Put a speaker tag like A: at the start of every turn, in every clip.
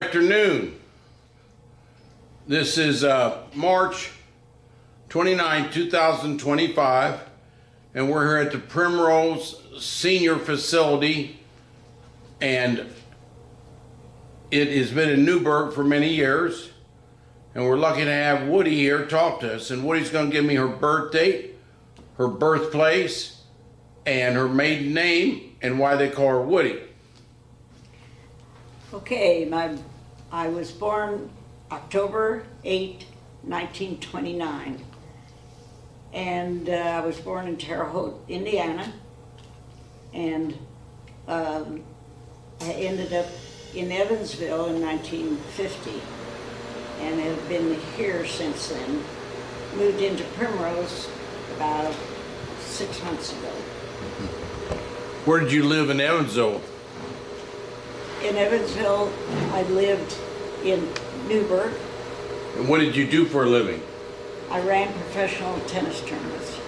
A: Afternoon. This is March 29, 2025, and we're here at the Primrose Senior Facility, and it has been in Newburgh for many years, and we're lucky to have Woody here talk to us. And Woody's going to give me her birth date, her birthplace, and her maiden name, and why they call her Woody.
B: Okay, I was born October 8, 1929, and I was born in Terre Haute, Indiana, and I ended up in Evansville in 1950, and have been here since then. Moved into Primrose about 6 months ago.
A: Where did you live in Evansville?
B: In Evansville, I lived in Newburgh.
A: And what did you do for a living?
B: I ran professional tennis tournaments.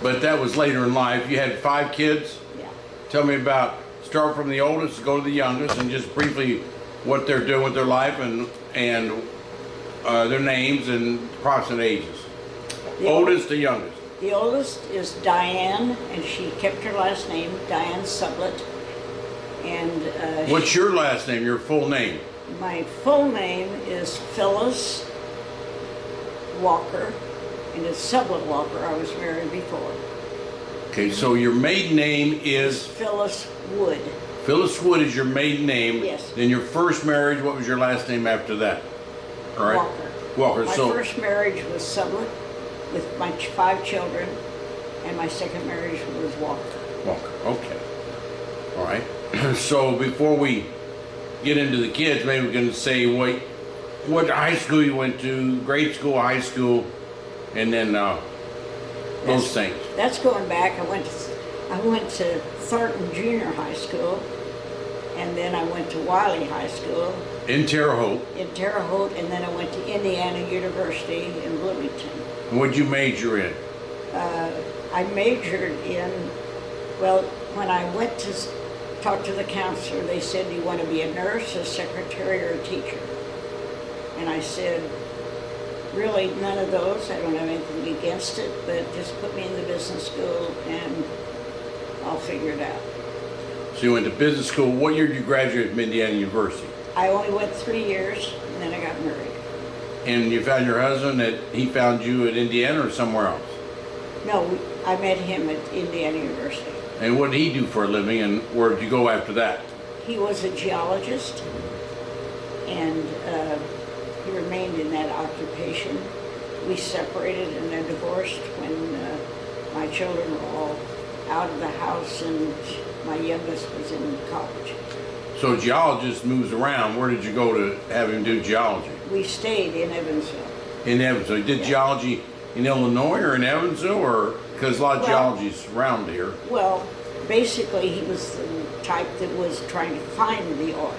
A: But that was later in life. You had 5 kids?
B: Yeah.
A: Tell me about, start from the oldest, go to the youngest, and just briefly what they're doing with their life and their names and approximate ages. Oldest to youngest.
B: The oldest is Diane, and she kept her last name, Diane Supplet. And
A: What's your last name, your full name?
B: my full name is Phyllis Walker, and it's Supplet-Walker. I was married before.
A: Okay, so your maiden name is?
B: Phyllis Wood.
A: Phyllis Wood is your maiden name.
B: Yes.
A: Then your first marriage, what was your last name after that? All right.
B: Walker.
A: Walker.
B: My first marriage was Supplet with my 5 children, and my second marriage was Walker.
A: Walker, okay. All right. So before we get into the kids, maybe we can say what high school you went to, grade school, high school, and then those things.
B: That's going back. I went to Thornton Junior High School, and then I went to Wiley High School.
A: In Terre Haute.
B: In Terre Haute, and then I went to Indiana University in Bloomington.
A: What'd you major in?
B: I majored in, well, when I went to talk to the counselor, they said, do you want to be a nurse, a secretary, or a teacher? And I said, really none of those. I don't have anything against it, but just put me in the business school and I'll figure it out.
A: So you went to business school. What year did you graduate from Indiana University?
B: I only went 3 years, and then I got married.
A: And you found your husband he found you at Indiana or somewhere else?
B: No, I met him at Indiana University.
A: And what did he do for a living, and where did you go after that?
B: He was a geologist, and he remained in that occupation. We separated and then divorced when my children were all out of the house and my youngest was in college.
A: So a geologist moves around. Where did you go to have him do geology?
B: We stayed in Evansville.
A: In Evansville. He did geology in Illinois or in Evansville, or because a lot of geology is around here?
B: Well, basically he was the type that was trying to find the oil.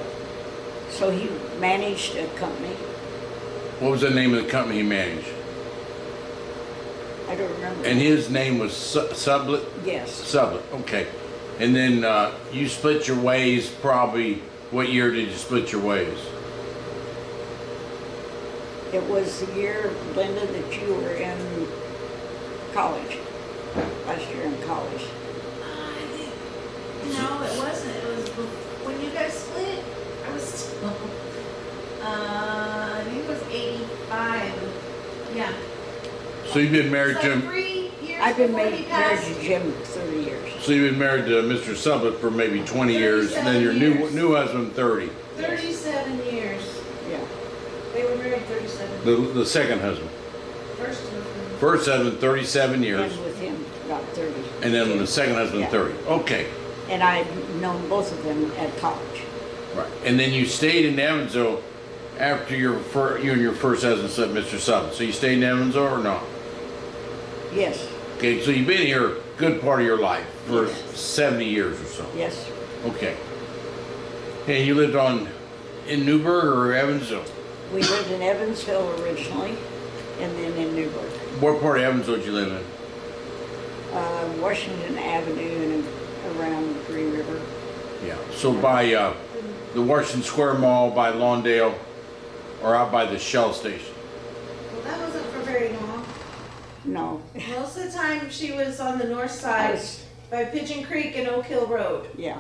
B: So he managed a company.
A: What was the name of the company he managed?
B: I don't remember.
A: And his name was Supplet?
B: Yes.
A: Supplet, okay. And then you split your ways probably, what year did you split your ways?
B: It was the year, Linda, that you were in college, last year in college.
C: No, it wasn't. It was when you guys split. I was still, I think it was 85. Yeah.
A: So you've been married
C: It's
A: to
C: like
A: him,
C: 3 years
B: I've been
C: before
B: married
C: he passed.
B: to Jim 30 years.
A: so you've been married to Mr. Supplet for maybe 20 years, and then your
C: 37 years.
A: new husband 30.
C: 37 years.
B: Yeah.
C: They were married 37.
A: The second husband.
C: First husband.
A: First husband 37 years,
B: And with him about 30.
A: and then the second husband
B: Yeah.
A: 30. Okay.
B: And I've known both of them at college.
A: Right. And then you stayed in Evansville after you and your first husband, Mr. Supplet. So you stayed in Evansville or not?
B: Yes.
A: Okay, so you've been here a good part of your life for
B: Yes.
A: 70 years or so.
B: Yes.
A: Okay. And you lived in Newburgh or Evansville?
B: We lived in Evansville originally, and then in Newburgh.
A: What part of Evansville did you live in?
B: Washington Avenue and around Green River.
A: Yeah, so by the Washington Square Mall, by Lawndale, or out by the Shell station.
C: Well, that wasn't for very long.
B: No,
C: Most of the time, she was on the north side
B: was-
C: by Pigeon Creek and Oak Hill Road.
B: yeah,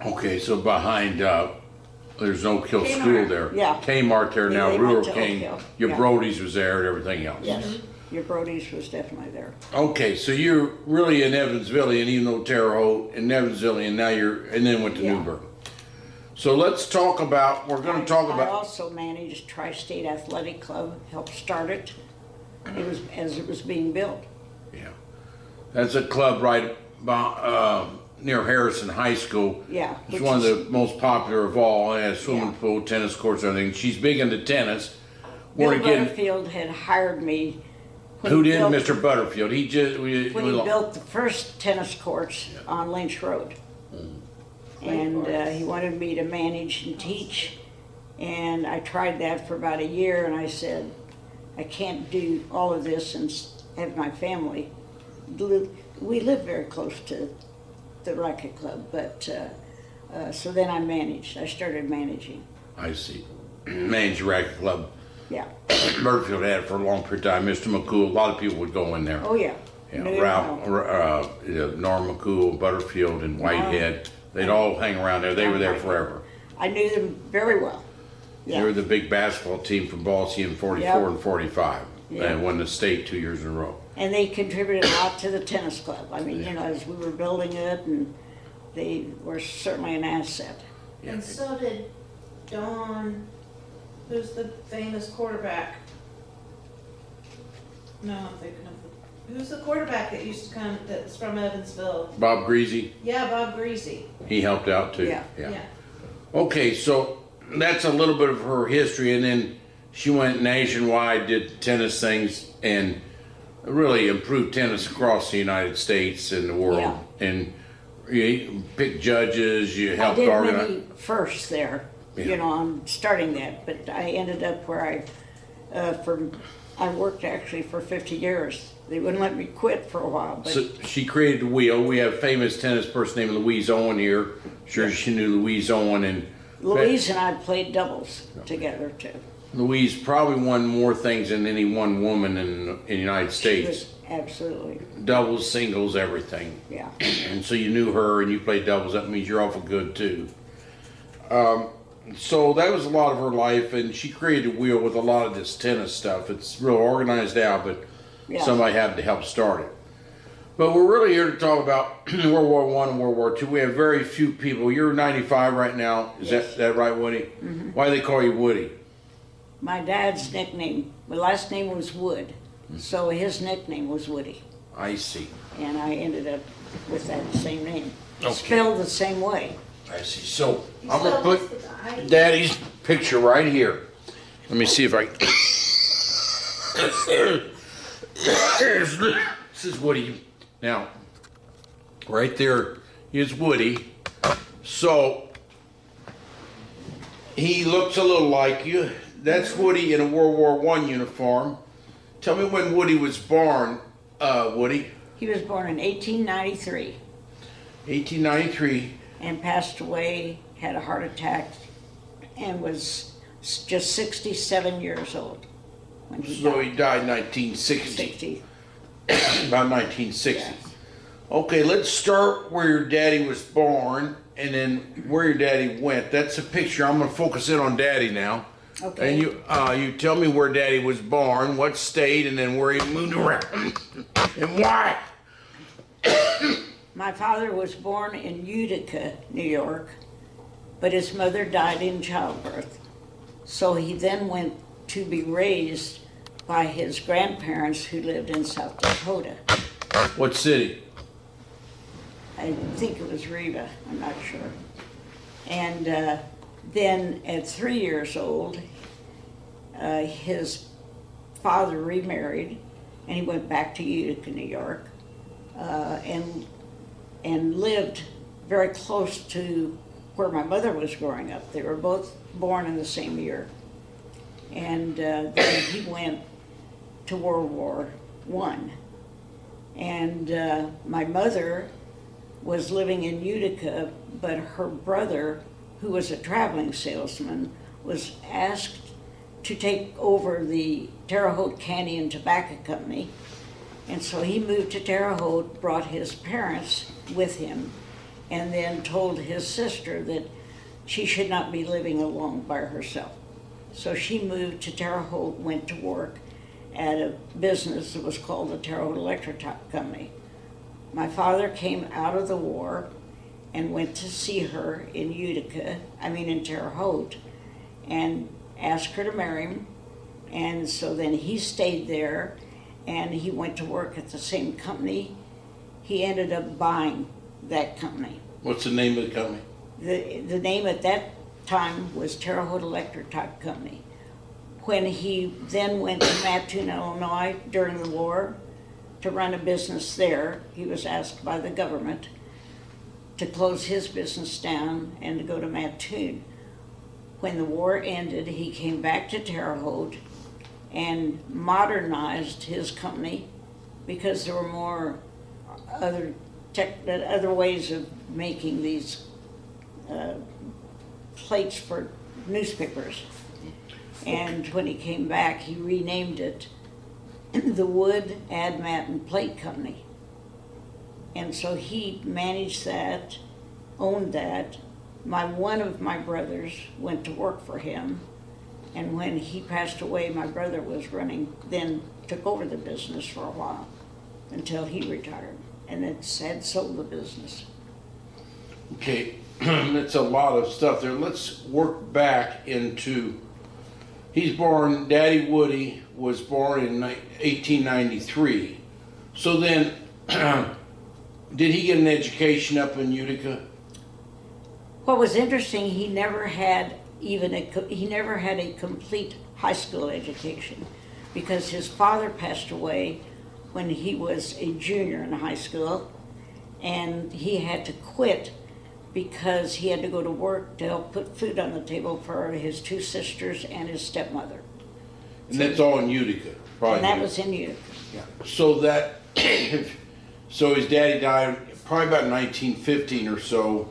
A: Okay, so behind, there's Oak Hill School
C: Kmart.
A: there.
B: Yeah.
A: Kmart there
B: Yeah,
A: now,
B: they went
A: Rural
B: to Oak
A: King,
B: Hill.
A: your
B: Yeah.
A: Brody's was there and everything else.
B: yes. Your Brody's was definitely there.
A: Okay, so you're really in Evansville, and even though Terre Haute in Evansville, and now and then went to
B: Yeah.
A: Newburgh. So let's talk about, we're gonna talk
B: I
A: about,
B: also managed Tri-State Athletic Club, helped start it. It was, as it was being built.
A: yeah. That's a club right near Harrison High School.
B: Yeah,
A: It's
B: which
A: one of
B: is-
A: the most popular of all. It has swimming
B: Yeah.
A: pool, tennis courts, everything. She's big into tennis.
B: Bill
A: We're getting,
B: Butterfield had hired me. when
A: who
B: he
A: did?
B: built-
A: Mr. Butterfield. He just,
B: When he built the first tennis courts on Lynch Road. And he wanted me to manage and teach. And I tried that for about a year, and I said, I can't do all of this and have my family. We live very close to the racket club, but so then I started managing.
A: I see. Managed Racket Club.
B: Yeah.
A: Butterfield had it for a long period of time. Mr. McCool, a lot of people would go in there.
B: Oh, yeah.
A: Yeah,
B: Knew him
A: Ralph,
B: well.
A: Norm McCool, Butterfield, and Whitehead. They'd all hang around there. They were there forever.
B: I knew them very well.
A: They were
B: Yeah.
A: the big basketball team from Ball in 44
B: Yeah.
A: and 45.
B: Yeah.
A: And won the state 2 years in a row.
B: And they contributed a lot to the tennis club. I mean, as we were building it, and they were certainly an asset.
C: And so did Don, who's the famous quarterback. No, I'm thinking of who's the quarterback that used to come, that's from Evansville?
A: Bob Greasy,
C: Yeah, Bob Greasy.
A: he helped out too.
B: Yeah.
A: Okay, so that's a little bit of her history, and then she went nationwide, did tennis things, and really improved tennis across the United States and the world.
B: Yeah.
A: And you picked judges, you
B: I
A: helped
B: did
A: organize.
B: many firsts there,
A: Yeah.
B: on starting that, but I ended up where I worked actually for 50 years. They wouldn't let me quit for a while, but
A: So she created the wheel. We have a famous tennis person named Louise Owen here. Sure, she knew Louise Owen, and
B: Louise and I played doubles together too.
A: Louise probably won more things than any one woman in the United
B: She
A: States.
B: was absolutely,
A: Doubles, singles, everything.
B: yeah.
A: And so you knew her and you played doubles. That means you're awful good too. So that was a lot of her life, and she created a wheel with a lot of this tennis stuff. It's real organized now, but
B: Yeah.
A: somebody had to help start it. But we're really here to talk about World War One and World War II. We have very few people. You're 95 right now. Is
B: Yes.
A: that right, Woody?
B: Mm-hmm.
A: Why do they call you Woody?
B: My dad's nickname, my last name was Wood, so his nickname was Woody.
A: I see.
B: And I ended up with that same name.
A: Okay.
B: Spelled the same way.
A: I see. So
C: You
A: I'm gonna
C: spelled
A: put
C: this with the I.
A: Daddy's picture right here. Let me see if I. This is Woody. Now, right there is Woody. So he looks a little like you. That's Woody in a World War I uniform. Tell me when Woody was born, Woody.
B: He was born in 1893
A: 1893.
B: and passed away, had a heart attack, and was just 67 years old when he
A: So
B: died.
A: he died in 1960.
B: 60.
A: About 1960.
B: Yes.
A: Okay, let's start where your daddy was born and then where your daddy went. That's a picture. I'm going to focus in on daddy now.
B: Okay.
A: And you tell me where daddy was born, what state, and then where he moved around and why.
B: My father was born in Utica, New York, but his mother died in childbirth. So he then went to be raised by his grandparents who lived in South Dakota.
A: What city?
B: I think it was Riva, I'm not sure. And then at 3 years old, his father remarried and he went back to Utica, New York, and lived very close to where my mother was growing up. They were both born in the same year. And then he went to World War I. And my mother was living in Utica, but her brother, who was a traveling salesman, was asked to take over the Terre Haute Candy and Tobacco Company. And so he moved to Terre Haute, brought his parents with him, and then told his sister that she should not be living alone by herself. So she moved to Terre Haute, went to work at a business that was called the Terre Haute Electric Company. My father came out of the war and went to see her in in Terre Haute, and asked her to marry him. And so then he stayed there, and he went to work at the same company. He ended up buying that company.
A: What's the name of the company?
B: The name at that time was Terre Haute Electric Company. When he then went to Mattoon, Illinois during the war to run a business there, he was asked by the government to close his business down and to go to Mattoon. When the war ended, he came back to Terre Haute and modernized his company because there were more other ways of making these plates for newspapers. And when he came back, he renamed it the Wood, Admat, and Plate Company. And so he managed that, owned that. One of my brothers went to work for him, and when he passed away, my brother then took over the business for a while until he retired, and had sold the business.
A: Okay, that's a lot of stuff there. Let's work back into, Daddy Woody was born in 1893. So then, did he get an education up in Utica?
B: What was interesting, he never had a complete high school education, because his father passed away when he was a junior in high school, and he had to quit because he had to go to work to help put food on the table for his two sisters and his stepmother.
A: And that's all in Utica, probably.
B: And that was in Utica.
A: Yeah. So his daddy died probably about 1915 or so,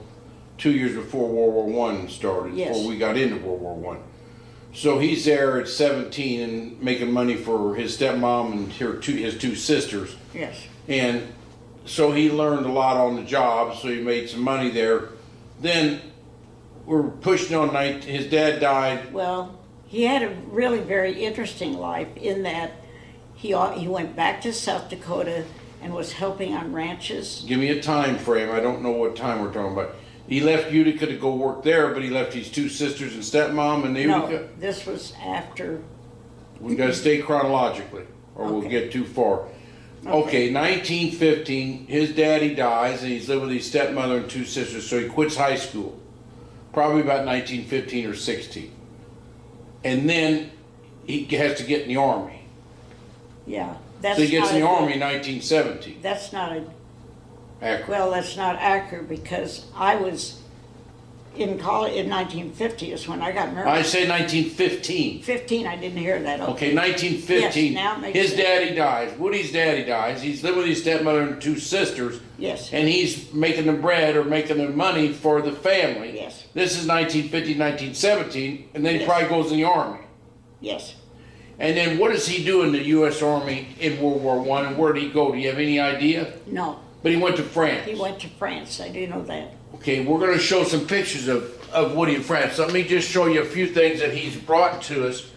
A: 2 years before World War I started,
B: Yes.
A: before we got into World War I. So he's there at 17 and making money for his stepmom and his two sisters.
B: Yes.
A: And so he learned a lot on the job, so he made some money there. Then we're pushing on his dad died.
B: Well, he had a really very interesting life in that he went back to South Dakota and was helping on ranches.
A: Give me a time frame. I don't know what time we're talking about. He left Utica to go work there, but he left his two sisters and stepmom in Utica?
B: No, this was after.
A: We gotta stay chronologically, or we'll
B: Okay.
A: get too far. Okay, 1915, his daddy dies, and he's living with his stepmother and two sisters, so he quits high school. Probably about 1915 or 16. And then he has to get in the Army.
B: Yeah. That's
A: So he gets in the
B: not
A: Army in 1917.
B: That's not
A: Accurate.
B: well, that's not accurate, because I was in college in 1950 is when I got married.
A: I say 1915.
B: 15, I didn't hear that.
A: Okay, 1915.
B: Yes, now it makes
A: His
B: sense.
A: daddy dies. Woody's daddy dies. He's living with his stepmother and two sisters.
B: Yes.
A: And he's making the bread or making the money for the family.
B: Yes.
A: This is 1915, 1917, and then he
B: Yes.
A: probably goes in the Army.
B: Yes.
A: And then what does he do in the U.S. Army in World War I, and where did he go? Do you have any idea?
B: No.
A: But he went to France.
B: He went to France. I do know that.
A: Okay, we're going to show some pictures of Woody in France. Let me just show you a few things that he's brought to us.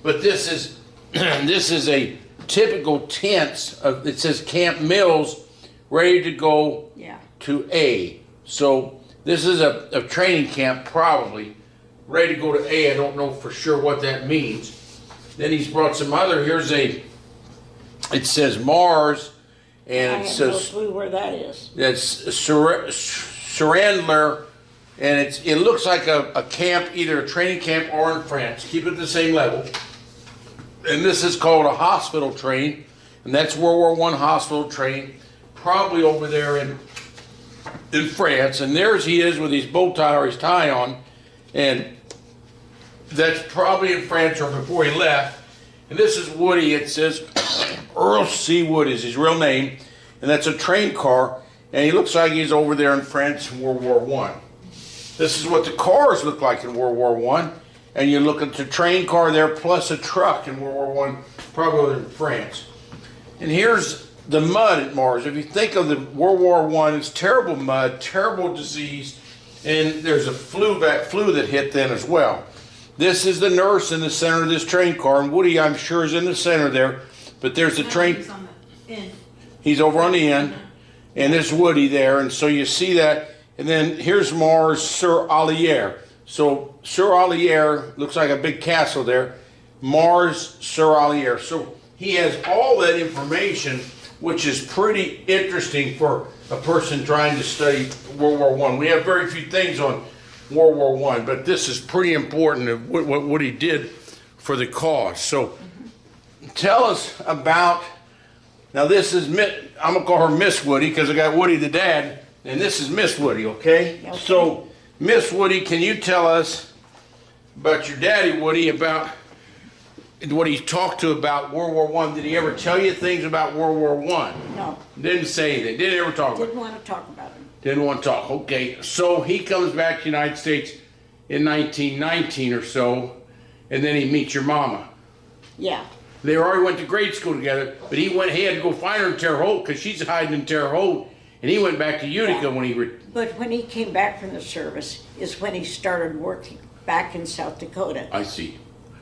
A: But this is this is a typical tent. It says Camp Mills, ready to go
B: Yeah.
A: to A. So this is a training camp, probably ready to go to A. I don't know for sure what that means. Then he's brought some other. It says Mars, and
B: I
A: it
B: have no
A: says
B: clue where that is.
A: that's Surrendler, and it looks like a camp, either a training camp or in France. Keep it at the same level. And this is called a hospital train, and that's World War I hospital train, probably over there in France. And there's he is with his bow tie or his tie on, and that's probably in France or before he left. And this is Woody. It says Earl C. Wood is his real name, and that's a train car. and he looks like he's over there in France in World War One. This is what the cars look like in World War One, and you look at the train car there plus a truck in World War One, probably in France. And here's the mud at Mars. If you think of the World War One, it's terrible mud, terrible disease, and there's a flu that hit then as well. This is the nurse in the center of this train car, and Woody, I'm sure, is in the center there. But there's the train.
C: He's on the end.
A: He's over on the end, and there's Woody there, and so you see that. And then here's Mars sur Allier. So sur Allier looks like a big castle there. Mars sur Allier. So he has all that information, which is pretty interesting for a person trying to study World War One. We have very few things on World War One, but this is pretty important of what he did for the cause. So tell us about, now this is, I'm gonna call her Miss Woody because I got Woody the dad, and this is Miss Woody, okay?
B: Okay.
A: So Miss Woody, can you tell us about your daddy Woody, about what he talked to about World War One? Did he ever tell you things about World War One?
B: No,
A: Didn't say anything, didn't ever talk about it?
B: didn't want to talk about it.
A: Didn't want to talk. Okay, so he comes back to the United States in 1919 or so, and then he meets your mama.
B: Yeah,
A: They already went to grade school together, but he had to go find her in Terre Haute because she's hiding in Terre Haute, and he went back to Utica when he
B: but when he came back from the service is when he started working back in South Dakota.
A: I see.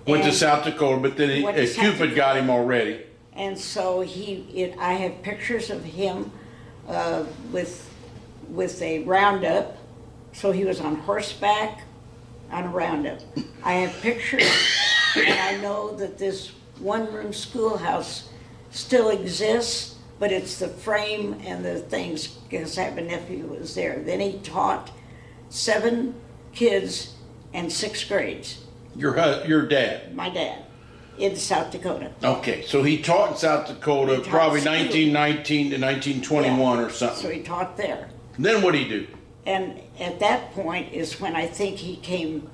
A: Went to
B: And-
A: South Dakota, but then
B: Went to South
A: Cupid
B: Dakota.
A: got him already.
B: And so I have pictures of him with a roundup. So he was on horseback on a roundup. I have pictures, and I know that this one-room schoolhouse still exists, but it's the frame and the things, because I have a nephew who was there. Then he taught 7 kids and 6 grades,
A: Your dad.
B: my dad, in South Dakota.
A: Okay, so he taught in South Dakota,
B: He taught
A: probably
B: school.
A: 1919 to 1921 or
B: So
A: something.
B: he taught there.
A: Then what did he do?
B: And at that point is when I think he came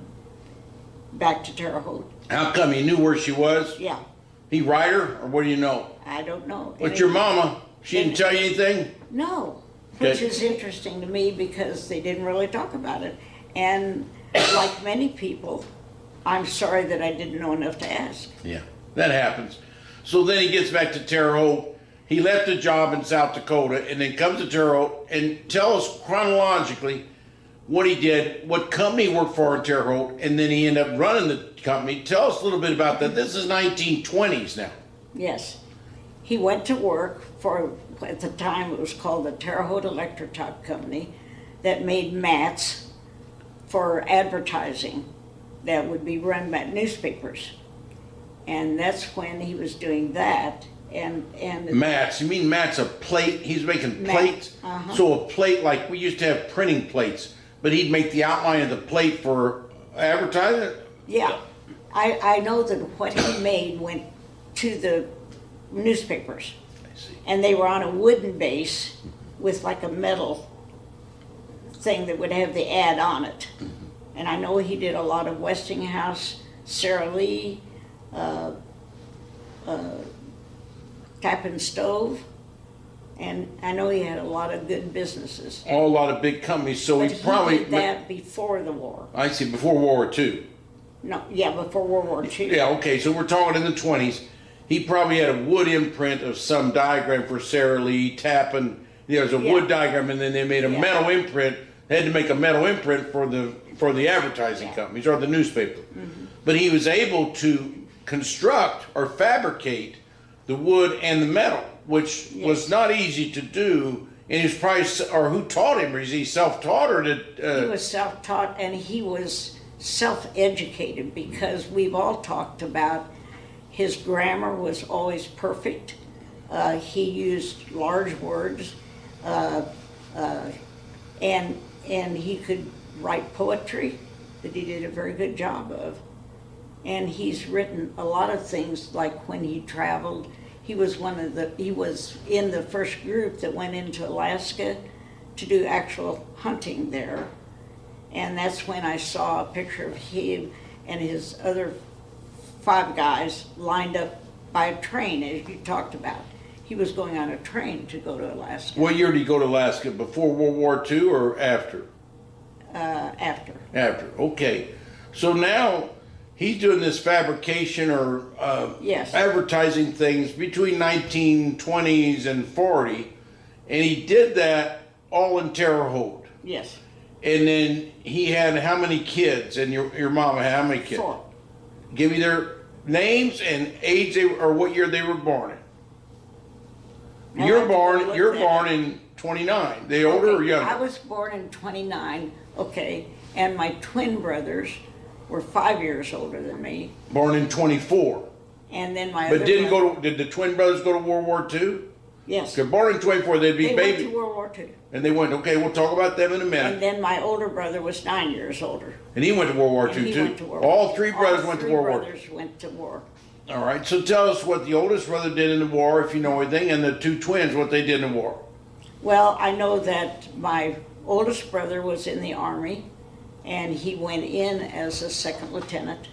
B: back to Terre Haute.
A: How come he knew where she was?
B: Yeah,
A: He write her, or what do you know?
B: I don't know.
A: But your mama, she didn't tell you anything?
B: No, which
A: Okay.
B: is interesting to me because they didn't really talk about it. And like many people, I'm sorry that I didn't know enough to ask.
A: Yeah, that happens. So then he gets back to Terre Haute. He left a job in South Dakota and then comes to Terre Haute, and tell us chronologically what he did, what company he worked for in Terre Haute, and then he ended up running the company. Tell us a little bit about that. This is 1920s now.
B: Yes. He went to work for, at the time it was called the Terre Haute Electrotop Company, that made mats for advertising that would be run by newspapers. And that's when he was doing that. And
A: Mats, you mean mats, a plate? He's making
B: Mat,
A: plates?
B: uh-huh.
A: So a plate, like we used to have printing plates, but he'd make the outline of the plate for advertising?
B: yeah, I know that what he made went to the newspapers.
A: I see.
B: And they were on a wooden base with like a metal thing that would have the ad on it. And I know he did a lot of Westinghouse, Sara Lee, Tap and Stove, and I know he had a lot of good businesses.
A: A lot of big companies, so
B: But
A: he
B: he
A: probably...
B: did that before the war.
A: I see, before World War II.
B: No, yeah, before World War II.
A: Yeah, okay, so we're talking in the 20s. He probably had a wood imprint of some diagram for Sara Lee, tapping. There's a
B: Yeah.
A: wood diagram, and then they made a
B: Yeah.
A: metal imprint. They had to make a metal imprint for the advertising
B: Yeah.
A: companies or the newspaper. But he was able to construct or fabricate the wood and the metal, which was
B: Yes.
A: not easy to do. And he was probably, or who taught him? Or is he self-taught, or did?
B: He was self-taught and he was self-educated, because we've all talked about his grammar was always perfect. He used large words, and he could write poetry that he did a very good job of. And he's written a lot of things, like when he traveled. He was in the first group that went into Alaska to do actual hunting there. And that's when I saw a picture of him and his other 5 guys lined up by a train, as you talked about. he was going on a train to go to Alaska.
A: What year did he go to Alaska? Before World War II or after?
B: After.
A: After. Okay. So now he's doing this fabrication or
B: Yes.
A: advertising things between 1920s and 40, and he did that all in Terre Haute.
B: Yes.
A: And then he had how many kids? And your mama had how many kids?
B: 4.
A: Give me their names and age or what year they were born in.
B: Now,
A: You're
B: I have to
A: born.
B: look
A: You're
B: that
A: born
B: up.
A: in 29. They older or
B: Okay,
A: younger?
B: I was born in 29, okay, and my twin brothers were 5 years older than me,
A: Born in 24.
B: and then my
A: But
B: other
A: didn't
B: brother,
A: go to. Did the twin brothers go to World War II?
B: yes,
A: They're born in 24. They'd be
B: they
A: baby.
B: went to World War II.
A: And they went. Okay, we'll talk about them in a
B: And
A: minute.
B: then my older brother was 9 years older.
A: And he went to World War
B: And
A: II
B: he
A: too.
B: went to World
A: All
B: War.
A: three brothers
B: All
A: went to
B: three
A: World War.
B: brothers went to war.
A: All right. So tell us what the oldest brother did in the war, if you know anything, and the two twins what they did in the war.
B: Well, I know that my oldest brother was in the Army, and he went in as a second lieutenant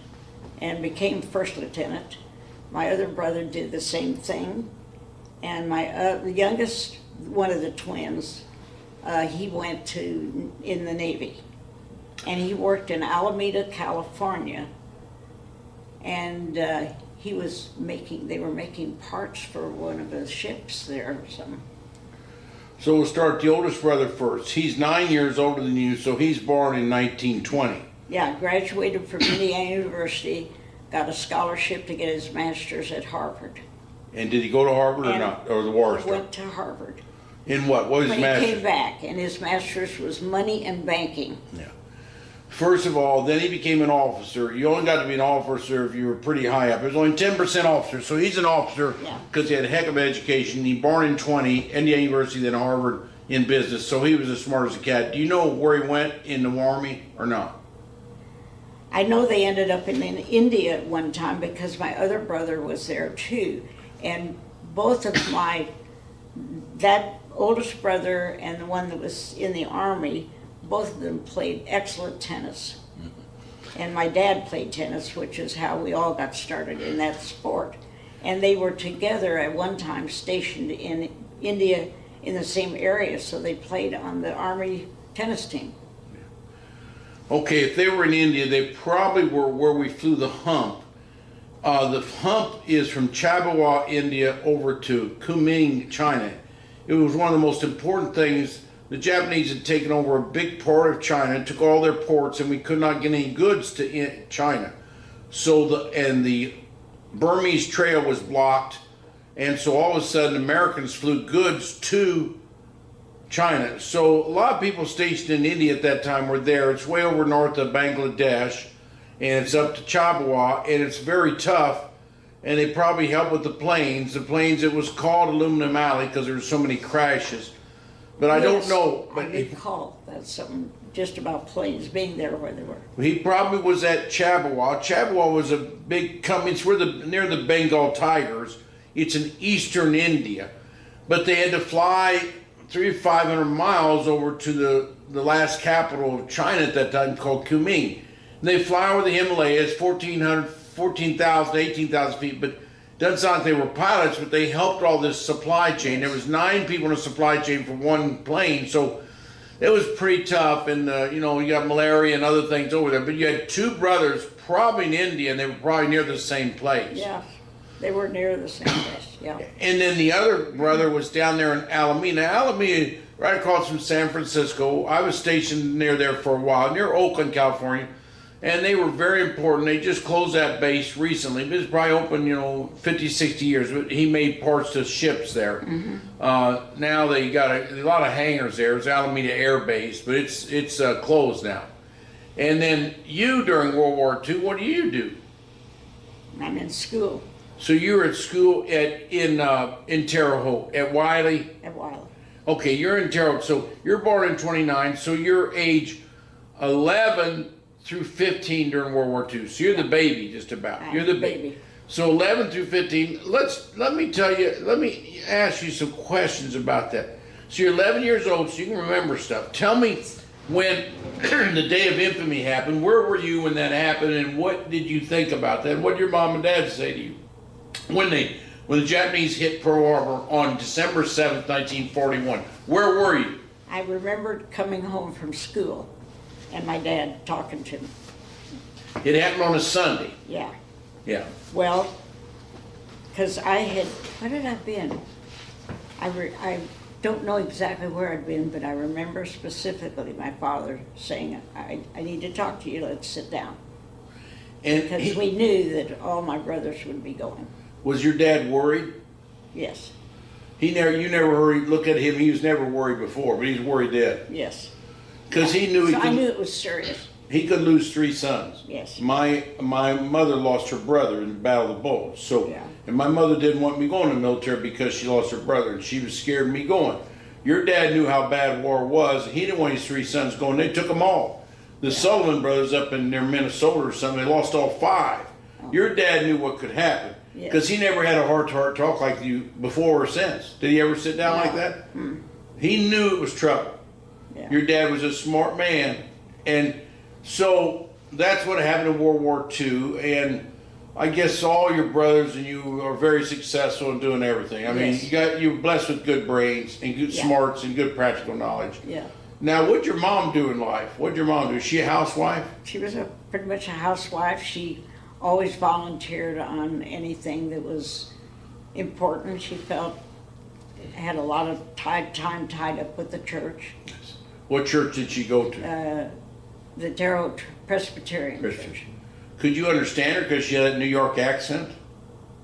B: and became first lieutenant. My other brother did the same thing, and my the youngest, one of the twins, he went to in the Navy, and he worked in Alameda, California, and he was making. They were making parts for one of the ships there or something.
A: So we'll start the oldest brother first. He's 9 years older than you, so he's born in 1920.
B: Yeah, graduated from Indiana University, got a scholarship to get his master's at Harvard.
A: And did he go to Harvard or
B: And
A: not? Or the war
B: He
A: started?
B: went to Harvard.
A: In what? What was
B: When
A: his
B: he
A: master's?
B: came back, and his master's was money and banking.
A: Yeah. First of all, then he became an officer. You only got to be an officer if you were pretty high up. There's only 10% officers, so he's an officer
B: Yeah.
A: because he had a heck of an education. He born in 20, Indiana University, then Harvard in business, so he was as smart as a cat. Do you know where he went in the Army or not?
B: I know they ended up in India at one time because my other brother was there too. And both of that oldest brother and the one that was in the Army, both of them played excellent tennis. And my dad played tennis, which is how we all got started in that sport. And they were together at one time stationed in India in the same area, so they played on the Army tennis team.
A: Okay, if they were in India, they probably were where we flew the hump. The hump is from Chabawa, India, over to Kunming, China. It was one of the most important things. The Japanese had taken over a big part of China, took all their ports, and we could not get any goods to China. So the Burmese trail was blocked, and so all of a sudden Americans flew goods to China. So a lot of people stationed in India at that time were there. It's way over north of Bangladesh, and it's up to Chabawa, and it's very tough. And they probably helped with the planes. The planes, it was called Aluminum Alley because there were so many crashes. But I don't
B: Yes,
A: know.
B: I
A: But
B: recall that's something just about planes being there where they were.
A: he probably was at Chabawa. Chabawa was a big company. It's near the Bengal Tigers. It's in eastern India. But they had to fly 300 to 500 miles over to the last capital of China at that time called Kunming. And they fly over the Himalayas, 14,000, 18,000 feet, but it doesn't sound like they were pilots, but they helped all this supply chain. There was 9 people in a supply chain for one plane, so it was pretty tough. And you got malaria and other things over there. But you had 2 brothers, probably in India, and they were probably near the same place.
B: Yeah, they were near the same place, yeah.
A: And then the other brother was down there in Alameda. Alameda, right across from San Francisco. I was stationed near there for a while, near Oakland, California. And they were very important. They just closed that base recently. It was probably open, 50, 60 years. But he made parts to ships there. Mm-hmm. Now they got a lot of hangars there. It's Alameda Air Base, but it's closed now. And then you, during World War II, what do you do?
B: I'm in school
A: So you were at school in Terre Haute, at Wiley?
B: at Wiley.
A: Okay, you're in Terre Haute. So you're born in 29, so you're age 11 through 15 during World War II. So you're the baby, just about.
B: I'm
A: You're the
B: the
A: baby.
B: baby.
A: So 11 through 15. Let me ask you some questions about that. So you're 11 years old, so you can remember stuff. Tell me when the Day of Infamy happened. Where were you when that happened, and what did you think about that? What did your mom and dad say to you when they when the Japanese hit Pearl Harbor on December 7th, 1941. Where were you?
B: I remembered coming home from school and my dad talking to me.
A: It happened on a Sunday.
B: Yeah.
A: Yeah.
B: Well, because where had I been? I don't know exactly where I'd been, but I remember specifically my father saying, I need to talk to you, let's sit down.
A: And
B: Because we knew that all my brothers would be going.
A: was your dad worried?
B: Yes,
A: You never worried. Look at him. He was never worried before, but he's worried then
B: yes.
A: because he knew
B: So I knew it was serious.
A: he could lose 3 sons.
B: Yes.
A: My mother lost her brother in the Battle of the Bulge. So,
B: Yeah.
A: and my mother didn't want me going to the military because she lost her brother, and she was scared of me going. Your dad knew how bad war was. He didn't want his 3 sons going. They took them all. The Sullivan brothers up in near Minnesota or something, they lost all 5.
B: Oh.
A: Your dad knew what could happen
B: Yes.
A: because he never had a heart-to-heart talk like you before or since. Did he ever sit down
B: No.
A: like that? He knew it was trouble.
B: Yeah.
A: Your dad was a smart man, and so that's what happened in World War II. And I guess all your brothers and you are very successful in doing everything. I mean,
B: Yes.
A: you're blessed with good brains and good
B: Yeah.
A: smarts and good practical knowledge.
B: Yeah.
A: Now, what'd your mom do in life? What'd your mom do? Is she a housewife?
B: She was pretty much a housewife. She always volunteered on anything that was important. She felt had a lot of time tied up with the church,
A: What church did she go to?
B: the Terre Haute Presbyterian
A: Christian.
B: Church.
A: Could you understand her because she had a New York accent?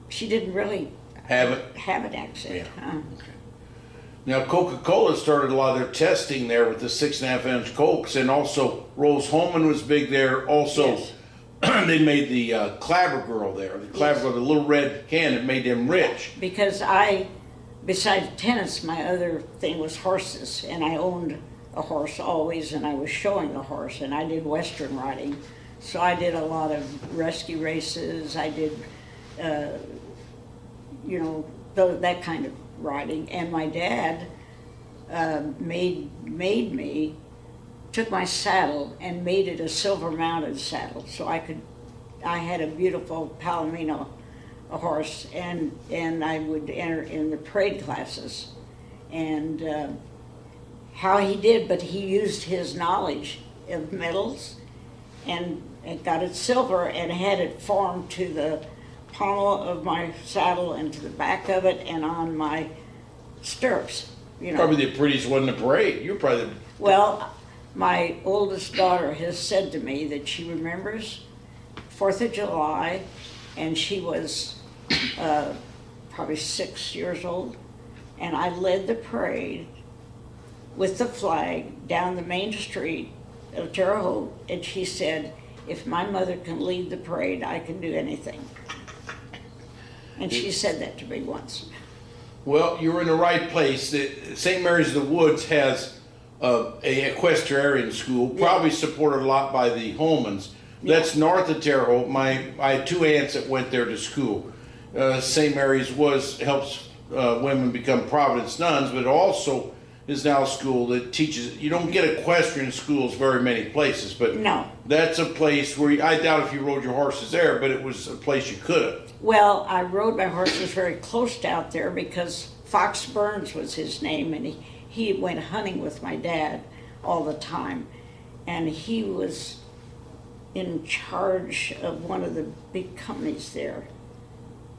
B: She didn't really
A: Have it?
B: have an accent.
A: Yeah.
B: Huh?
A: Now, Coca-Cola started a lot of their testing there with the 6.5-inch Cokes, and also Rose Holman was big there. Also,
B: Yes.
A: they made the Clabber Girl there. The Clabber Girl, the little red can that made them rich.
B: Because besides tennis, my other thing was horses, and I owned a horse always, and I was showing the horse, and I did Western riding. So I did a lot of rescue races. I did, that kind of riding. And my dad took my saddle and made it a silver mounted saddle, so I had a beautiful Palomino horse, and I would enter in the parade classes. And how he did, but he used his knowledge of metals and got it silver and had it formed to the pommel of my saddle and to the back of it and on my stirrups.
A: Probably the prettiest one in the parade. You're probably the...
B: Well, my oldest daughter has said to me that she remembers 4th of July, and she was probably 6 years old, and I led the parade with the flag down the main street of Terre Haute, and she said, if my mother can lead the parade, I can do anything. And she said that to me once.
A: Well, you're in the right place. St. Mary's of the Woods has a equestrian school, probably supported a lot by the Holmans. That's north of Terre Haute. I had 2 aunts that went there to school. St. Mary's helps women become Providence nuns, but it also is now a school that teaches. You don't get equestrian schools very many places, but
B: No.
A: that's a place where I doubt if you rode your horses there, but it was a place you could have.
B: Well, I rode my horses very close to out there because Fox Burns was his name, and he went hunting with my dad all the time. And he was in charge of one of the big companies there.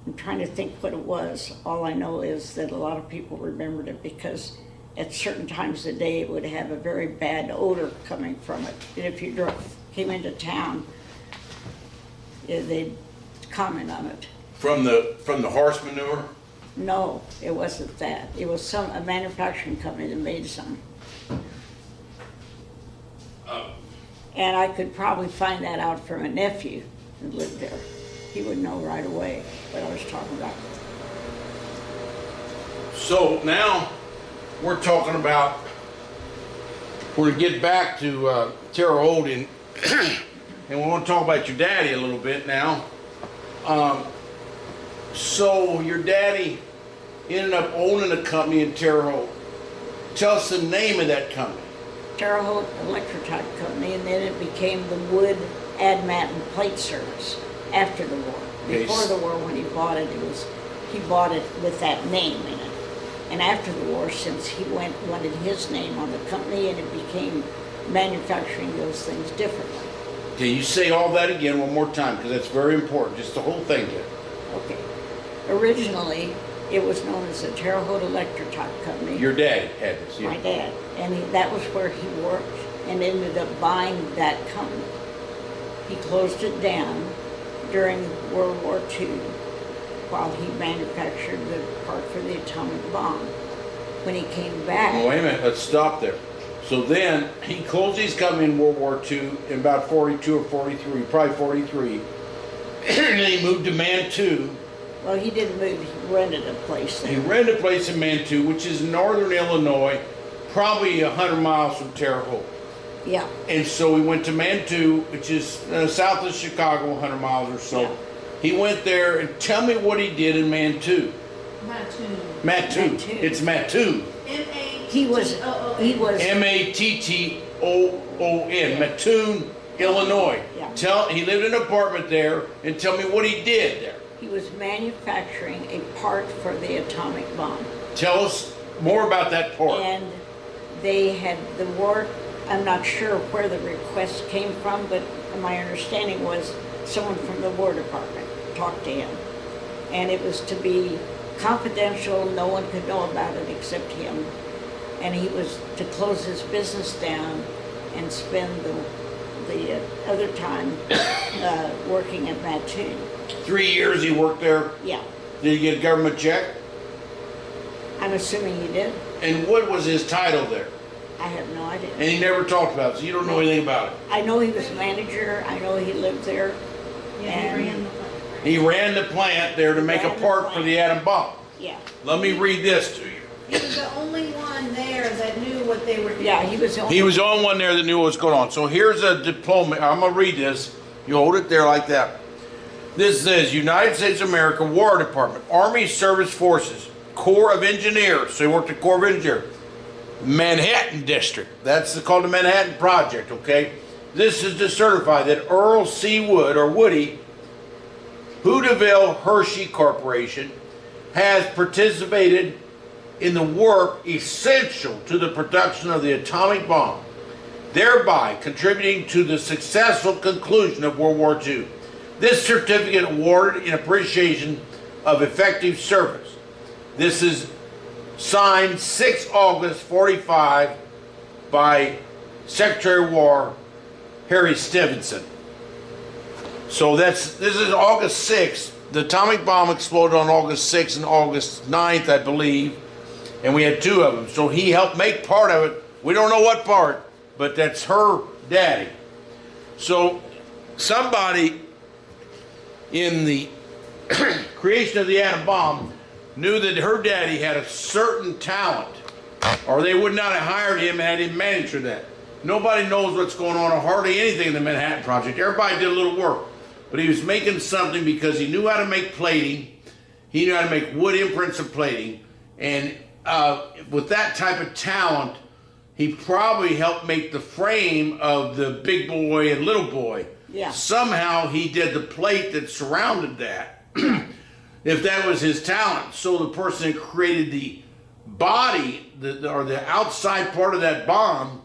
B: I'm trying to think what it was. All I know is that a lot of people remembered it because at certain times of the day it would have a very bad odor coming from it. And if you came into town, they'd comment on it.
A: From the horse manure?
B: No, it wasn't that. It was a manufacturing company that made some. And I could probably find that out from a nephew who lived there. He would know right away what I was talking about.
A: So now we're talking about, we're going to get back to Terre Haute and we want to talk about your daddy a little bit now. So your daddy ended up owning a company in Terre Haute. Tell us the name of that company.
B: Terre Haute Electrotype Company, and then it became the Wood Admat and Plate Service after the war.
A: Okay.
B: Before the war, when he bought it, he bought it with that name in it. And after the war, since he wanted his name on the company, and it became manufacturing those things differently.
A: Okay, you say all that again one more time, because that's very important, just the whole thing there.
B: Okay. Originally, it was known as the Terre Haute Electric Company.
A: Your dad had this, yeah.
B: My dad. And that was where he worked and ended up buying that company. He closed it down during World War II while he manufactured the part for the atomic bomb. When he came back...
A: Well, wait a minute, let's stop there. So then, he closed his company in World War II in about 42 or 43, probably 43. And then he moved to Mantua.
B: Well, he didn't move, he rented a place there.
A: He rented a place in Mantua, which is northern Illinois, probably 100 miles from Terre Haute.
B: Yeah.
A: And so he went to Mantua, which is south of Chicago, 100 miles or so.
B: Yeah.
A: He went there, and tell me what he did in Mantua.
C: Mattoon.
A: Mattoon. It's Mattoon.
B: He was
A: Mattoon, Mattoon, Illinois.
B: Yeah.
A: He lived in an apartment there, and tell me what he did there.
B: He was manufacturing a part for the atomic bomb.
A: Tell us more about that part.
B: And they had the war, I'm not sure where the request came from, but my understanding was someone from the War Department talked to him. And it was to be confidential, no one could know about it except him. And he was to close his business down and spend the other time working at Mattoon.
A: 3 years he worked there.
B: Yeah.
A: Did he get a government check?
B: I'm assuming he did.
A: And what was his title there?
B: I have no idea.
A: And he never talked about it, so you don't know anything about it.
B: I know he was manager, I know he lived there.
C: Yeah,
B: And-
C: he ran the plant.
A: He ran the plant there to make a
B: Ran the
A: part for
B: plant.
A: the atom bomb.
B: Yeah.
A: Let me read this to you.
C: He was the only one there that knew what they were doing.
B: Yeah, he was the only.
A: He was the only one there that knew what was going on. So here's a diploma. I'm going to read this. You hold it there like that. This says, United States of America War Department, Army Service Forces, Corps of Engineers. So he worked at Corps of Engineers. Manhattan District. That's called the Manhattan Project, okay? This is to certify that Earl C. Wood, or Woody, Hooterville Hershey Corporation, has participated in the work essential to the production of the atomic bomb, thereby contributing to the successful conclusion of World War II. This certificate awarded in appreciation of effective service. This is signed 6 August 45 by Secretary of War Harry Stevenson. So this is August 6th. The atomic bomb exploded on August 6th and August 9th, I believe. And we had 2 of them. So he helped make part of it. We don't know what part, but that's her daddy. So somebody in the creation of the atom bomb knew that her daddy had a certain talent, or they would not have hired him and had him manager that. Nobody knows what's going on, or hardly anything in the Manhattan Project. Everybody did a little work, but he was making something because he knew how to make plating. He knew how to make wood imprints of plating, and with that type of talent, he probably helped make the frame of the big boy and little boy.
B: Yeah.
A: Somehow he did the plate that surrounded that, if that was his talent. So the person that created the body, or the outside part of that bomb,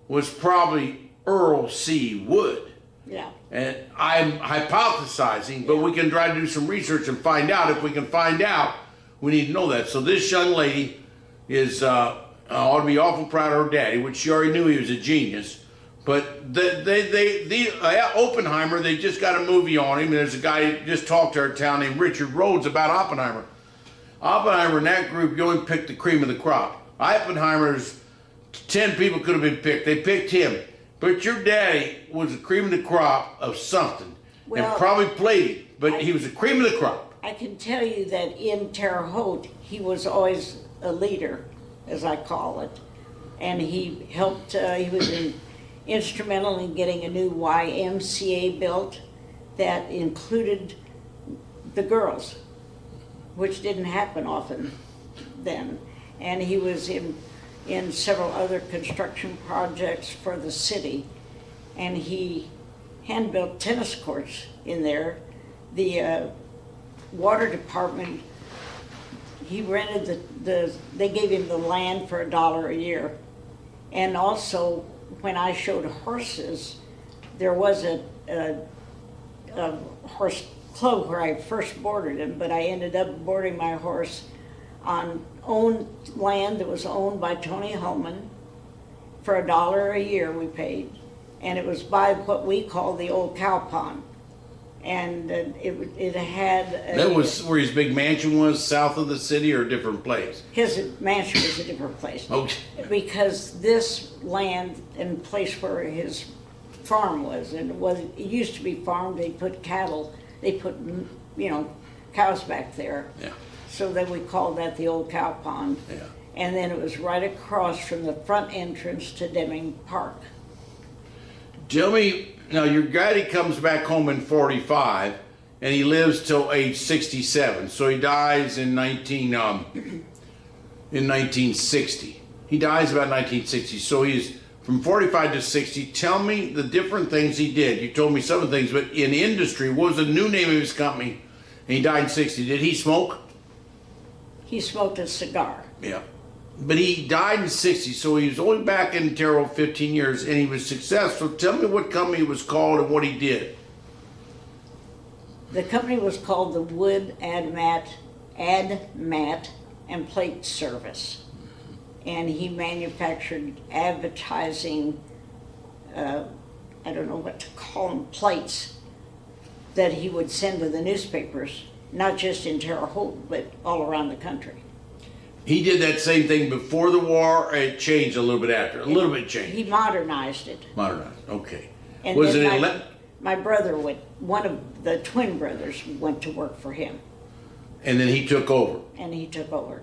A: was probably Earl C. Wood.
B: Yeah.
A: And I'm hypothesizing, but we can try to do some research and find out. If we can find out, we need to know that. So this young lady is ought to be awful proud of her daddy, which she already knew he was a genius. But Oppenheimer, they just got a movie on him. There's a guy who just talked to our town named Richard Rhodes about Oppenheimer. Oppenheimer and that group, you only picked the cream of the crop. Oppenheimer's 10 people could have been picked. They picked him. But your daddy was the cream of the crop of something.
B: Well,
A: and probably played it, but he was the cream of the crop.
B: I can tell you that in Terre Haute, he was always a leader, as I call it. And he helped, he was instrumental in getting a new YMCA built that included the girls, which didn't happen often then. And he was in several other construction projects for the city. And he hand-built tennis courts in there. The water department he rented they gave him the land for $1 a year. And also, when I showed horses, there was a horse club where I first boarded him, but I ended up boarding my horse on owned land that was owned by Tony Holman for $1 a year we paid. And it was by what we call the old cow pond. And it had...
A: That was where his big mansion was, south of the city, or a different place?
B: His mansion was a different place.
A: Okay.
B: Because this land and place where his farm was, and it used to be farmed, they put cattle, they put, cows back there.
A: Yeah.
B: So then we called that the old cow pond.
A: Yeah.
B: And then it was right across from the front entrance to Deming Park.
A: Tell me, now your daddy comes back home in 45, and he lives till age 67. So he dies in 1960. He dies about 1960. So he's from 45 to 60. Tell me the different things he did. You told me some of the things, but in industry, what was the new name of his company? And he died in 60. Did he smoke?
B: He smoked a cigar.
A: Yeah. But he died in 60, so he was only back in Terrell 15 years, and he was successful. Tell me what company it was called and what he did.
B: The company was called the Wood Mat and Plate Service. And he manufactured advertising, I don't know what to call them, plates that he would send to the newspapers, not just in Terre Haute, but all around the country.
A: He did that same thing before the war, or it changed a little bit after? A little bit changed.
B: He modernized it.
A: Modernized, okay.
B: And
A: Was
B: then
A: it
B: my brother one of the twin brothers went to work for him.
A: And then he took over.
B: And he took over.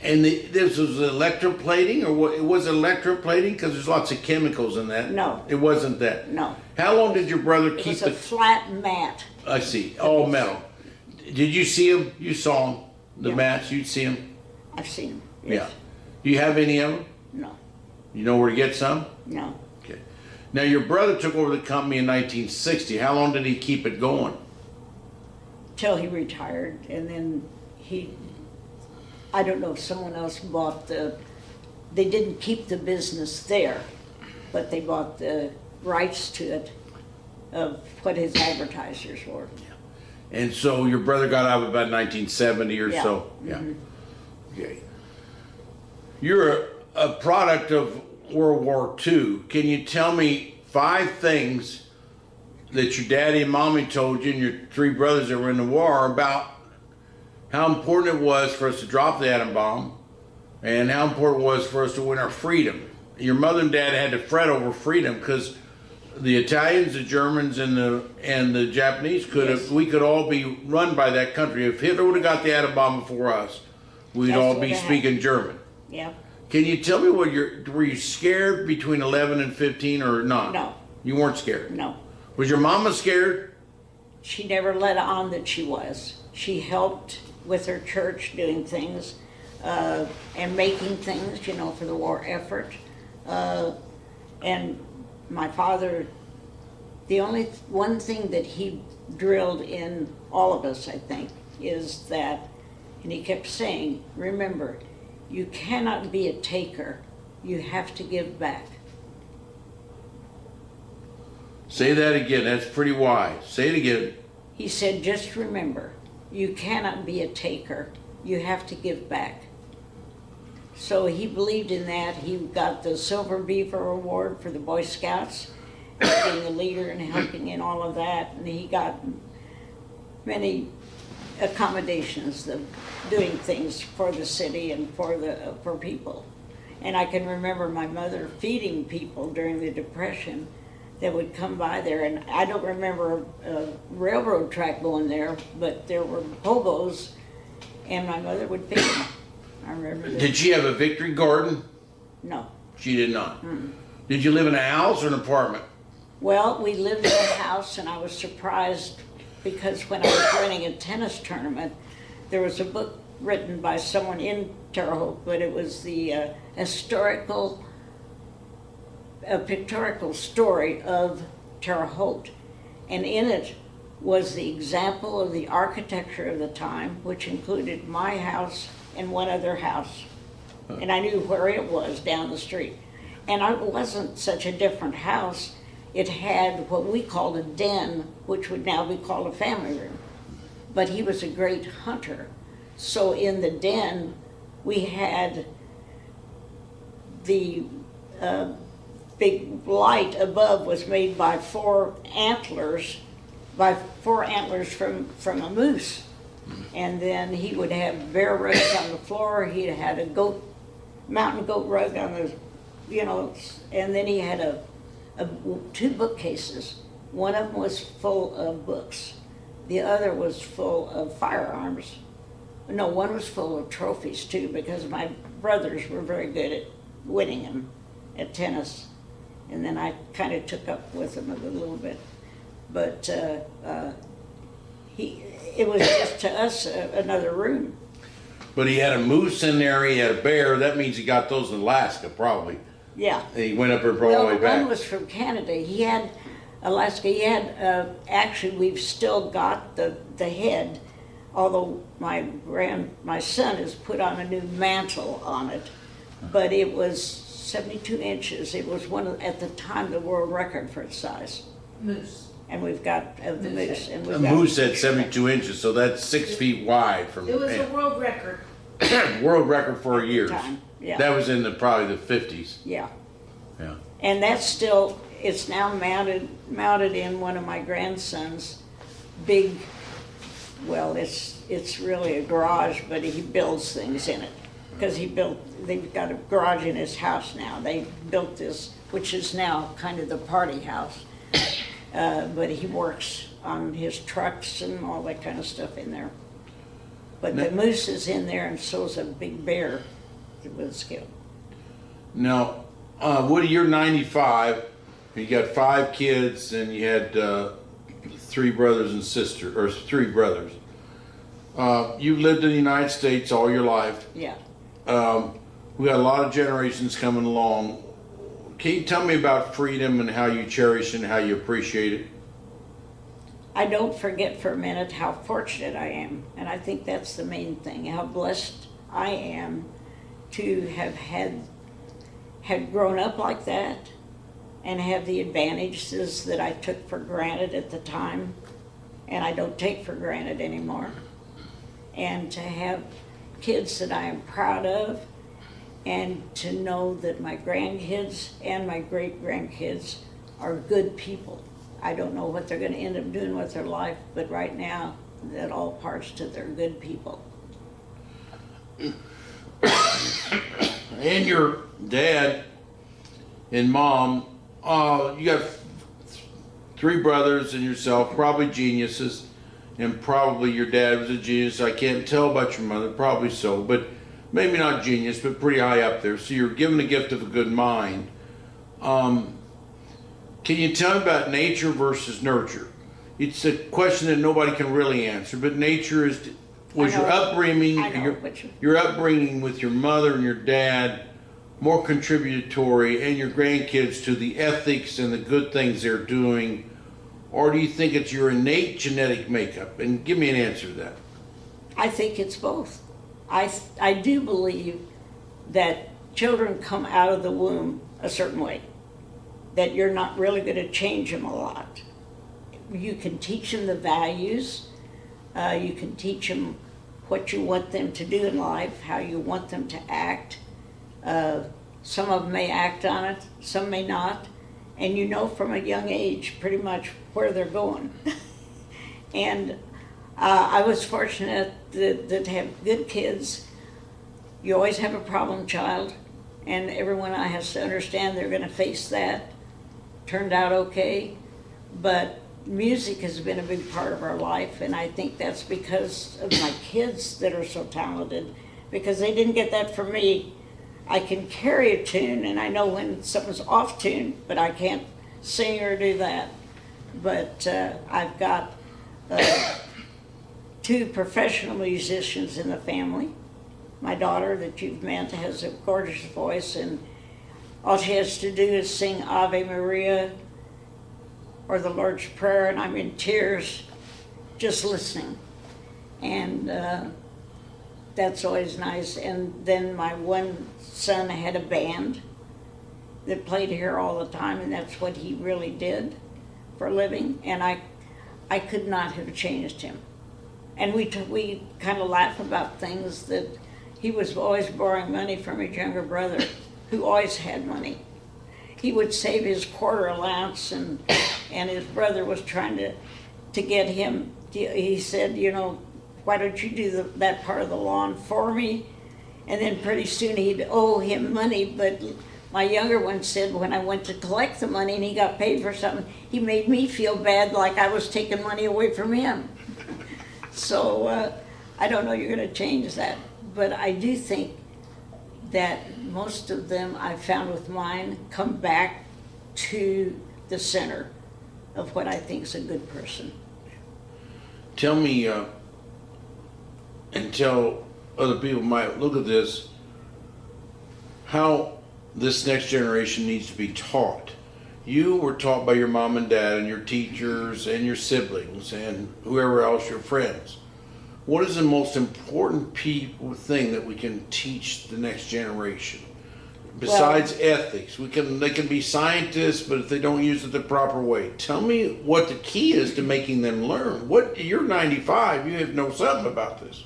A: And this was electroplating, or what? It was electroplating because there's lots of chemicals in that.
B: No.
A: It wasn't that.
B: No.
A: How long did your brother
B: It
A: keep
B: was a flat mat.
A: I see, all metal. Did you see him? You saw him, the
B: Yeah.
A: mats. You'd see him.
B: I've seen him.
A: Yeah.
B: Yes.
A: Do you have any of them?
B: No.
A: You know where to get some?
B: No.
A: Okay. Now your brother took over the company in 1960. How long did he keep it going?
B: Till he retired, and then I don't know if someone else bought they didn't keep the business there, but they bought the rights to it of what his advertisers were.
A: And so your brother got out of about 1970 or
B: Yeah.
A: so? Yeah.
B: Mhm.
A: Okay. You're a product of World War II. Can you tell me 5 things that your daddy and mommy told you and your 3 brothers that were in the war about how important it was for us to drop the atom bomb and how important it was for us to win our freedom? Your mother and dad had to fret over freedom because the Italians, the Germans, and the Japanese we could all be run by that country. If Hitler would have got the atom bomb before us, we'd
B: That's
A: all
B: what
A: be
B: happened.
A: speaking German.
B: Yeah.
A: Can you tell me were you scared between 11 and 15 or not?
B: No.
A: You weren't scared?
B: No.
A: Was your mama scared?
B: She never let on that she was. She helped with her church doing things and making things, for the war effort. And my father, the only one thing that he drilled in all of us, I think, is that, and he kept saying, remember, you cannot be a taker, you have to give back.
A: Say that again, that's pretty wise. Say it again.
B: He said, just remember, you cannot be a taker, you have to give back. So he believed in that. He got the Silver Beaver Award for the Boy Scouts, being a leader and helping in all of that. And he got many accommodations of doing things for the city and for people. And I can remember my mother feeding people during the Depression that would come by there. And I don't remember a railroad track going there, but there were hobos, and my mother would feed them. I remember that.
A: Did she have a victory garden?
B: No.
A: She did not. Did you live in a house or an apartment?
B: Well, we lived in a house, and I was surprised because when I was running a tennis tournament, there was a book written by someone in Terre Haute, but it was the pictorial story of Terre Haute. And in it was the example of the architecture of the time, which included my house and one other house. And I knew where it was down the street. And it wasn't such a different house. It had what we called a den, which would now be called a family room. But he was a great hunter. So in the den, we had the big light above was made by four antlers from a moose. And then he would have bear rugs on the floor. He had a mountain goat rug on the, and then he had two bookcases. One of them was full of books. The other was full of firearms. No, one was full of trophies too, because my brothers were very good at winning them at tennis. And then I kind of took up with him a little bit. But it was just to us another room.
A: But he had a moose in there, he had a bear. That means he got those in Alaska, probably.
B: Yeah.
A: And he went up and brought all the way back.
B: One was from Canada. He had Alaska. He had, actually, we've still got the head, although my son has put on a new mantle on it. But it was 72 inches. It was at the time, the world record for its size.
C: Moose.
B: And we've got the moose. And
A: A moose had 72 inches, so that's 6 feet wide from
C: It was a world record.
A: world record for years.
B: Time, yeah.
A: That was in probably the 50s.
B: Yeah.
A: Yeah.
B: And that's still, it's now mounted in one of my grandson's big, well, it's really a garage, but he builds things in it. Because they've got a garage in his house now. They built this, which is now kind of the party house. But he works on his trucks and all that kind of stuff in there. But the moose is in there, and so is a big bear that was killed.
A: Now, Woody, you're 95. You got 5 kids, and you had 3 brothers and sisters, or 3 brothers. You've lived in the United States all your life.
B: Yeah.
A: We got a lot of generations coming along. Can you tell me about freedom and how you cherish and how you appreciate it?
B: I don't forget for a minute how fortunate I am, and I think that's the main thing, how blessed I am to have had grown up like that and have the advantages that I took for granted at the time, and I don't take for granted anymore, and to have kids that I am proud of, and to know that my grandkids and my great-grandkids are good people. I don't know what they're going to end up doing with their life, but right now, that all parts to they're good people.
A: And your dad and mom, you got 3 brothers and yourself, probably geniuses, and probably your dad was a genius. I can't tell about your mother, probably so, but maybe not genius, but pretty high up there. So you're given the gift of a good mind. Can you tell me about nature versus nurture? It's a question that nobody can really answer, but nature was your upbringing, your upbringing with your mother and your dad more contributory, and your grandkids to the ethics and the good things they're doing, or do you think it's your innate genetic makeup? And give me an answer to that.
B: I think it's both. I do believe that children come out of the womb a certain way, that you're not really going to change them a lot. You can teach them the values, you can teach them what you want them to do in life, how you want them to act. Some of them may act on it, some may not, and you know from a young age pretty much where they're going. And I was fortunate to have good kids. You always have a problem child, and everyone has to understand they're going to face that. Turned out okay, but music has been a big part of our life, and I think that's because of my kids that are so talented, because they didn't get that from me. I can carry a tune, and I know when something's off tune, but I can't sing or do that. But I've got 2 professional musicians in the family. My daughter that you've met has a gorgeous voice, and all she has to do is sing Ave Maria or the Lord's Prayer, and I'm in tears just listening. And that's always nice. And then my one son had a band that played here all the time, and that's what he really did for a living. And I could not have changed him. And we kind of laugh about things that he was always borrowing money from his younger brother, who always had money. He would save his quarter allowance, and his brother was trying to get him. He said, you know, why don't you do that part of the lawn for me? And then pretty soon he'd owe him money. But my younger one said when I went to collect the money and he got paid for something, he made me feel bad like I was taking money away from him. So I don't know you're going to change that. But I do think that most of them I've found with mine come back to the center of what I think is a good person.
A: Tell me, and tell other people might look at this, how this next generation needs to be taught. You were taught by your mom and dad and your teachers and your siblings and whoever else, your friends. What is the most important thing that we can teach the next generation? Besides ethics, they can be scientists, but if they don't use it the proper way. Tell me what the key is to making them learn. You're 95, you have know something about this.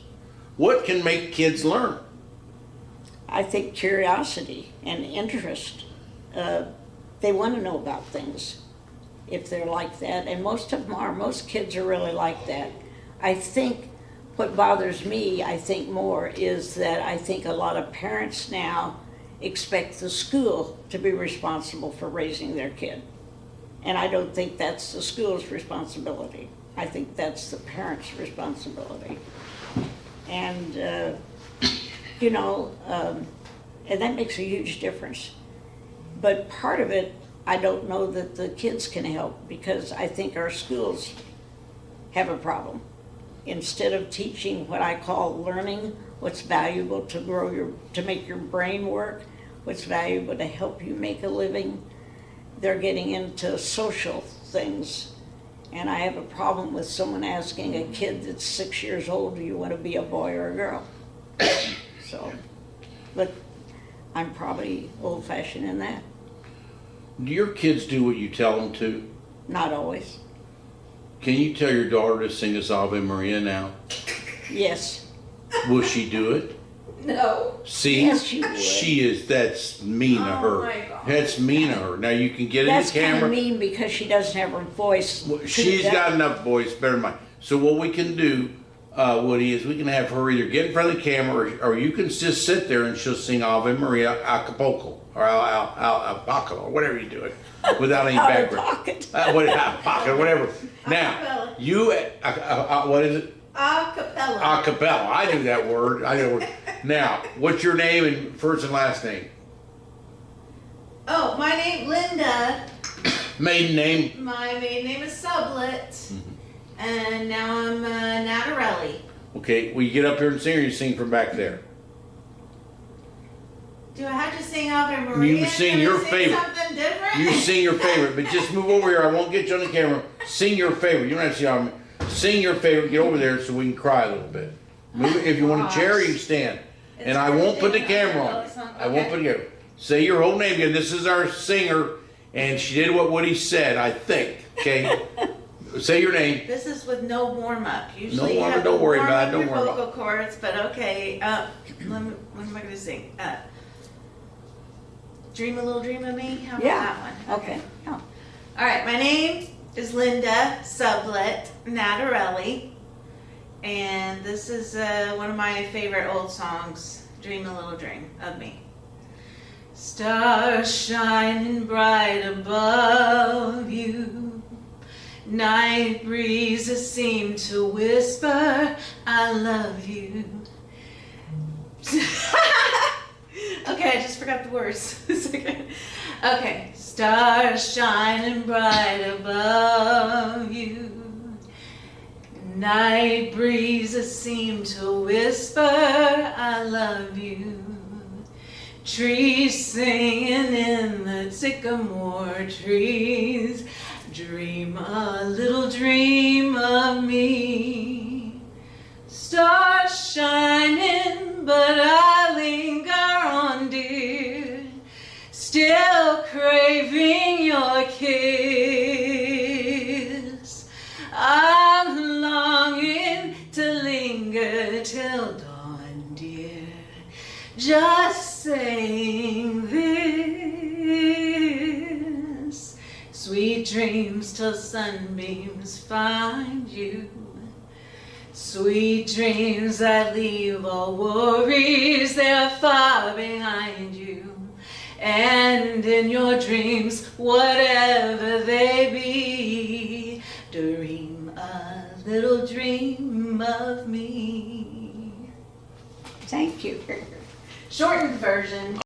A: What can make kids learn?
B: I think curiosity and interest. They want to know about things if they're like that, and most of them are. Most kids are really like that. I think what bothers me, I think more, is that I think a lot of parents now expect the school to be responsible for raising their kid. And I don't think that's the school's responsibility. I think that's the parents' responsibility. And, and that makes a huge difference. But part of it, I don't know that the kids can help, because I think our schools have a problem. Instead of teaching what I call learning, what's valuable to make your brain work, what's valuable to help you make a living, they're getting into social things. And I have a problem with someone asking a kid that's 6 years old, do you want to be a boy or a girl? So, but I'm probably old-fashioned in that.
A: Do your kids do what you tell them to?
B: Not always.
A: Can you tell your daughter to sing us Ave Maria now?
B: Yes.
A: Will she do it?
C: No.
A: See,
B: Yes, she would.
A: That's mean of her.
C: Oh my God.
A: That's mean of her. Now you can get in
B: That's
A: the
B: kind
A: camera.
B: of mean because she doesn't have her voice.
A: Well, she's got enough voice, bear in mind. So what we can do, Woody, is we can have her either get in front of the camera, or you can just sit there and she'll sing Ave Maria Acapulco, or Alpaca, or whatever you do it, without any
B: Out of
A: background.
B: pocket.
A: Pocket, whatever. Now,
C: Acapella.
A: you, what is it?
C: Acapella.
A: Acapella. I knew that word. I knew it. Now, what's your name and first and last name?
C: Oh, my name Linda.
A: Maiden name?
C: My maiden name is Supplet. And now I'm Natarelli.
A: Okay, will you get up here and sing, or you sing from back there?
C: Do I have to sing Ave Maria?
A: You sing
C: Can I
A: your
C: sing
A: favorite.
C: Something different?
A: You sing your favorite, but just move over here. I won't get you on the camera. Sing your favorite. You don't have to sing. Sing your favorite. Get over there so we can cry a little bit. Move it. If you want a chair, you can stand. And I won't put the camera on. I won't put the camera. Say your whole name again. This is our singer, and she did what Woody said, I think. Okay. Say your name.
C: This is with no warm up. Usually
A: No warm-up,
C: you have
A: don't
C: to
A: worry
C: warm
A: about it,
C: up
A: don't
C: your
A: worry about
C: vocal cords, but okay. What am I going to sing? Dream a Little Dream of Me? How about that one?
B: Okay. Oh.
C: All right, my name is Linda Supplet Natarelli, and this is one of my favorite old songs, Dream a Little Dream of Me. Stars shining bright above you, night breezes seem to whisper, I love you. Okay, I just forgot the words. Okay. Stars shining bright above you, night breezes seem to whisper, I love you. Trees singing in the sycamore trees, dream a little dream of me. Stars shining just saying this. Sweet dreams till sunbeams find you. Sweet dreams that leave all worries, they're far behind you. And in your dreams, whatever they be, dream a little dream of me.
B: Thank you.
C: Shortened version.